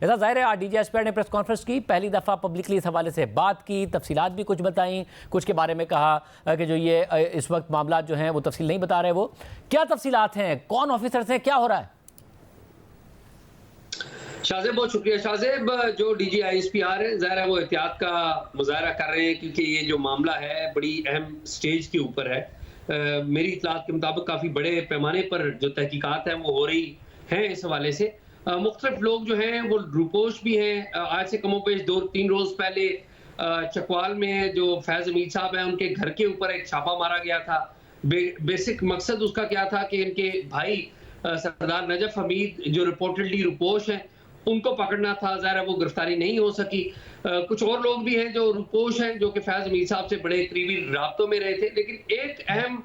ऐसा जाहिर है आज डीजी एसपीआर ने प्रेस कॉन्फ्रेंस की, पहली दफ़ा पब्लिकली इस हवाले से बात की, तफसीलात भी कुछ बताई, कुछ के बारे में कहा कि जो ये इस वक्त मामला जो हैं वो तफसील नहीं बता रहे। वो क्या तफसीलात हैं, कौन ऑफिसर्स हैं, क्या हो रहा है? शाहजेब बहुत शुक्रिया। शाहजेब जो डीजी एसपीआर है, ज़ाहिर है वो एहतियात का मुजाहरा कर रहे हैं क्योंकि ये जो मामला है बड़ी अहम स्टेज के ऊपर है। मेरी इत्तलात के मुताबिक काफ़ी बड़े पैमाने पर जो तहकीकात हैं वो हो रही हैं इस हवाले से। मुख्तलिफ लोग जो हैं वो रूपोश भी हैं। आज से कमोबेश 2-3 रोज़ पहले चकवाल में जो फैज़ हमीद साहब हैं उनके घर के ऊपर एक छापा मारा गया था। बेसिक मकसद उसका क्या था कि इनके भाई सरदार नजफ हमीद जो रिपोर्टेडली रूपोश हैं उनको पकड़ना था। ज़ाहिर है वो गिरफ्तारी नहीं हो सकी। कुछ और लोग भी हैं जो रूपोश हैं, जो कि फैज़ हमीद साहब से बड़े करीबी राब्तों में रहे थे। लेकिन एक अहम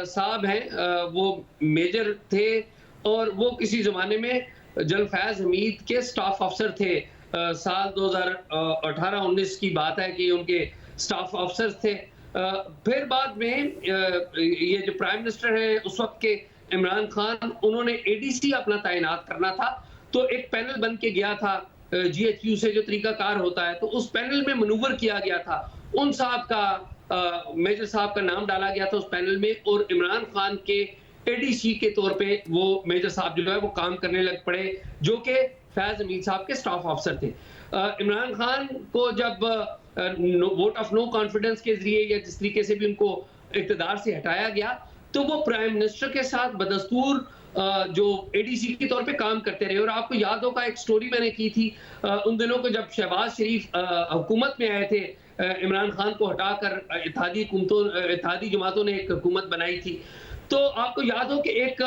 साहब हैं, वो मेजर थे और वो किसी ज़माने में जनरल फैज़ हमीद के स्टाफ अफसर थे। साल 2018-19 की बात है कि उनके स्टाफ अफसर थे। फिर बाद में ये जो प्राइम मिनिस्टर हैं उस वक्त के इमरान खान, उन्होंने एडीसी अपना तैनात करना था, तो एक पैनल बन के गया था जीएचक्यू से जो तरीकाकार होता है, तो उस पैनल में मनूवर किया गया था। उन साहब का मेजर साहब का नाम डाला गया था उस पैनल में और इमरान खान के एडीसी के तौर पे वो मेजर साहब जो है वो काम करने लग पड़े, जो कि फैज़ हमीद साहब के स्टाफ अफसर थे। इमरान खान को जब वोट ऑफ नो कॉन्फिडेंस के जरिए या जिस तरीके से भी उनको इक़्तिदार से हटाया गया, तो वो प्राइम मिनिस्टर के साथ बदस्तूर जो एडीसी के तौर पे काम करते रहे। और आपको याद होगा एक स्टोरी मैंने की थी उन दिनों को जब शहबाज शरीफ हुकूमत में आए थे, इमरान खान को हटाकर इत्तेहादी जमातों ने एक हुकूमत बनाई थी। तो आपको याद हो कि एक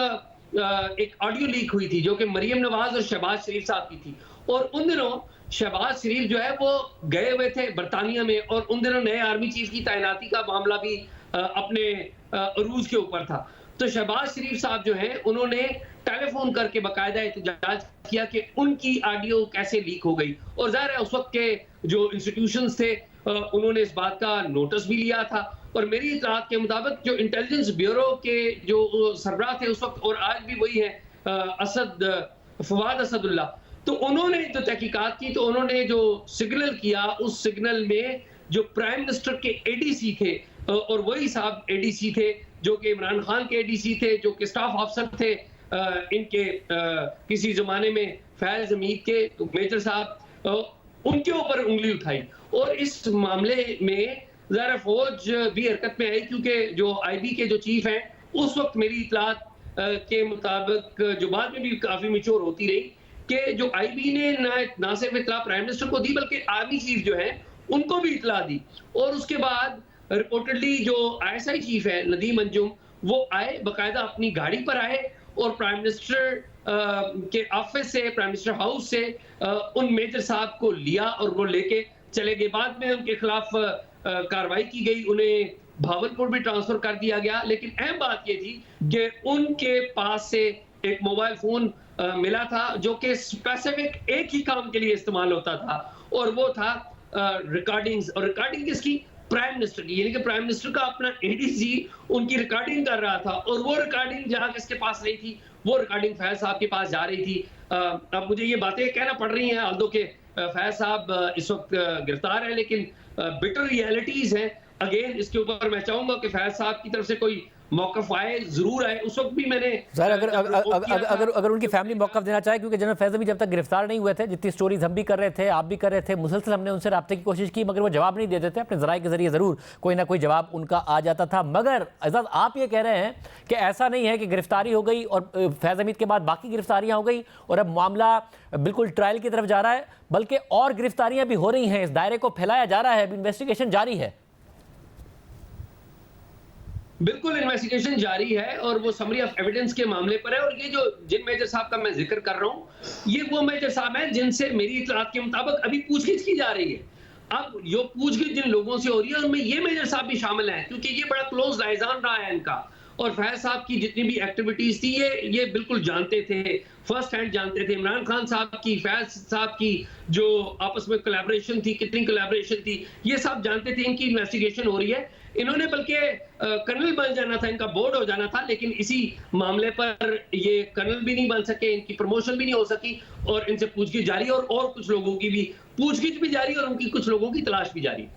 ऑडियो लीक हुई थी जो कि मरियम नवाज और शहबाज शरीफ साहब की थी, और उन दिनों शहबाज शरीफ जो है वो गए हुए थे बरतानिया में, और उन दिनों नए आर्मी चीफ की तैनाती का मामला भी अपने अरूज के ऊपर था। तो शहबाज शरीफ साहब जो हैं उन्होंने टेलीफोन करके बाकायदा एहतजाज किया कि उनकी ऑडियो कैसे लीक हो गई, और ज़ाहिर है उस वक्त के जो इंस्टीट्यूशंस थे उन्होंने इस बात का नोटिस भी लिया था। और मेरी इत्तलात के मुताबिक जो इंटेलिजेंस ब्यूरो के जो सरबराह थे उस वक्त, और आज भी वही है, फवाद असदुल्ला, तो उन्होंने जो तहकीकात की तो उन्होंने जो सिग्नल किया, उस सिग्नल में जो प्राइम मिनिस्टर के एडीसी थे और वही साहब एडीसी थे जो कि इमरान खान के एडीसी थे, जो कि स्टाफ अफसर थे इनके किसी जमाने में फैज़ हमीद के मेजर साहब, उनके ऊपर उंगली उठाई। और इस मामले में ज़रा फौज भी हरकत में आई क्योंकि जो आईबी के जो चीफ हैं उस वक्त मेरी इत्तलात के मुताबिक जो बाद में भी काफ़ी मैच्योर होती रही कि जो आईबी ने ना सिर्फ इत्तला प्राइम मिनिस्टर को दी बल्कि आर्मी चीफ जो है उनको भी इत्तला दी। और उसके बाद रिपोर्टेडली जो आईएसआई चीफ है नदीम अंजुम, वो आए, बाकायदा अपनी गाड़ी पर आए और प्राइम मिनिस्टर के ऑफिस से, प्राइम मिनिस्टर हाउस से उन मेजर साहब को लिया और वो लेके चले गए। बाद में उनके खिलाफ कार्रवाई की गई, उन्हें भावलपुर भी ट्रांसफर कर दिया गया। लेकिन अहम बात ये थी कि उनके पास से एक मोबाइल फोन मिला था जो कि स्पेसिफिक एक ही काम के लिए इस्तेमाल होता था, और वो था रिकॉर्डिंग्स। और रिकॉर्डिंग किसकी? प्राइम मिनिस्टर की, यानी कि प्राइम मिनिस्टर का अपना एडीसी उनकी रिकॉर्डिंग कर रहा था, और वो रिकॉर्डिंग जहां किसके पास रही थी, वो रिकॉर्डिंग फैज साहब के पास जा रही थी। अब मुझे ये बातें कहना पड़ रही हैं आल्दो के फैज साहब इस वक्त गिरफ्तार है, लेकिन बिटर रियलिटीज हैं। अगेन इसके ऊपर मैं चाहूंगा कि फैज साहब की तरफ से कोई मौकफ आए, जरूर आए। उस वक्त भी मैंने अगर उनकी फैमिली मौकफ देना चाहे, क्योंकि जनरल फैज़ भी जब तक गिरफ्तार नहीं हुए थे, जितनी स्टोरीज हम भी कर रहे थे, आप भी कर रहे थे, मुसलसल हमने उनसे राब्ते की कोशिश की, मगर वो जवाब नहीं देते थे। अपने ज़राए के जरिए ज़रूर कोई ना कोई जवाब उनका आ जाता था। मगर एजाज आप ये कह रहे हैं कि ऐसा नहीं है कि गिरफ्तारी हो गई और फैज़ हमीद के बाद बाकी गिरफ्तारियाँ हो गई और अब मामला बिल्कुल ट्रायल की तरफ जा रहा है, बल्कि और गिरफ्तारियाँ भी हो रही हैं, इस दायरे को फैलाया जा रहा है, इन्वेस्टिगेशन जारी है। बिल्कुल इन्वेस्टिगेशन जारी है और वो समरी ऑफ एविडेंस के मामले पर है। और ये जो जिन मेजर साहब का मैं जिक्र कर रहा हूँ, ये वो मेजर साहब हैं जिनसे मेरी इत्तलात के मुताबिक अभी पूछगिछ की जा रही है। अब जो पूछगिछ जिन लोगों से हो रही है उनमें ये मेजर साहब भी शामिल हैं, क्योंकि ये बड़ा क्लोज लाइजान रहा है इनका। और फैज साहब की जितनी भी एक्टिविटीज थी ये बिल्कुल जानते थे, फर्स्ट हैंड जानते थे। इमरान खान साहब की, फैज साहब की जो आपस में कोलैबोरेशन थी, कितनी कोलैबोरेशन थी, ये सब जानते थे। इनकी इन्वेस्टिगेशन हो रही है। इन्होंने बल्कि कर्नल बन जाना था, इनका बोर्ड हो जाना था, लेकिन इसी मामले पर ये कर्नल भी नहीं बन सके, इनकी प्रमोशन भी नहीं हो सकी और इनसे पूछगिछ जारी है और कुछ लोगों की भी पूछगिछ भी जारी और उनकी कुछ लोगों की तलाश भी जारी।